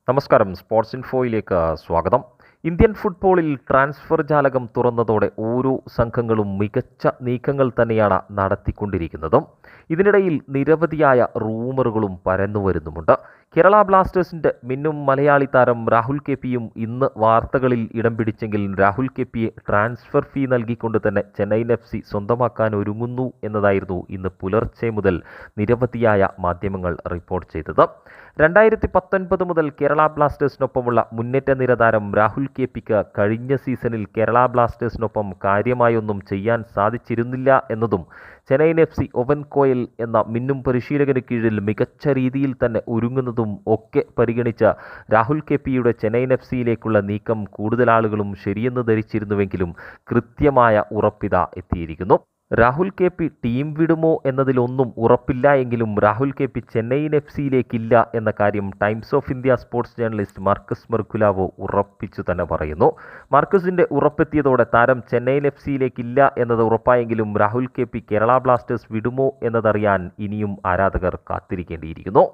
നമസ്കാരം, സ്പോർട്സ് ഇൻഫോയിലേക്ക് സ്വാഗതം. ഇന്ത്യൻ ഫുട്ബോളിൽ ട്രാൻസ്ഫർ ജാലകം തുറന്നതോടെ ഓരോ സംഘങ്ങളും മികച്ച നീക്കങ്ങൾ തന്നെയാണ് നടത്തിക്കൊണ്ടിരിക്കുന്നതും. ഇതിനിടയിൽ നിരവധിയായ റൂമറുകളും പരന്നുവരുന്നുമുണ്ട്. കേരള ബ്ലാസ്റ്റേഴ്സിൻ്റെ മിന്നും മലയാളി താരം രാഹുൽ കെ പിയും ഇന്ന് വാർത്തകളിൽ ഇടം പിടിച്ചെങ്കിൽ രാഹുൽ കെ പിയെ ട്രാൻസ്ഫർ ഫീ നൽകിക്കൊണ്ട് തന്നെ ചെന്നൈയിൻ FC സ്വന്തമാക്കാൻ ഒരുങ്ങുന്നു എന്നതായിരുന്നു ഇന്ന് പുലർച്ചെ മുതൽ നിരവധിയായ മാധ്യമങ്ങൾ റിപ്പോർട്ട് ചെയ്തത്. 2019 മുതൽ കേരള ബ്ലാസ്റ്റേഴ്സിനൊപ്പമുള്ള മുന്നേറ്റ നിര താരം രാഹുൽ കെ പിക്ക് കഴിഞ്ഞ സീസണിൽ കേരള ബ്ലാസ്റ്റേഴ്സിനൊപ്പം കാര്യമായൊന്നും ചെയ്യാൻ സാധിച്ചിരുന്നില്ല എന്നതും ചെന്നൈയിൻ FC ഒവൻ കോയൽ എന്ന മിന്നും പരിശീലകന് കീഴിൽ മികച്ച രീതിയിൽ തന്നെ ഒരുങ്ങുന്നതും ഒക്കെ പരിഗണിച്ച് രാഹുൽ കെ പിയുടെ ചെന്നൈയിൻ FCയിലേക്കുള്ള നീക്കം കൂടുതൽ ആളുകളും ശരിയെന്ന് ധരിച്ചിരുന്നുവെങ്കിലും കൃത്യമായ ഉറപ്പിത എത്തിയിരിക്കുന്നു. രാഹുൽ കെ പി ടീം വിടുമോ എന്നതിലൊന്നും ഉറപ്പില്ല എങ്കിലും രാഹുൽ കെ പി ചെന്നൈയിൻ FCയിലേക്കില്ല എന്ന കാര്യം Times of India sports journalist Marcus Mergulhao ഉറപ്പിച്ചു തന്നെ പറയുന്നു. മാർക്കസിൻ്റെ ഉറപ്പെത്തിയതോടെ താരം ചെന്നൈയിൻ FCയിലേക്കില്ല എന്നത് ഉറപ്പായെങ്കിലും Rahul K P Kerala Blasters വിടുമോ എന്നതറിയാൻ ഇനിയും ആരാധകർ കാത്തിരിക്കേണ്ടിയിരിക്കുന്നു.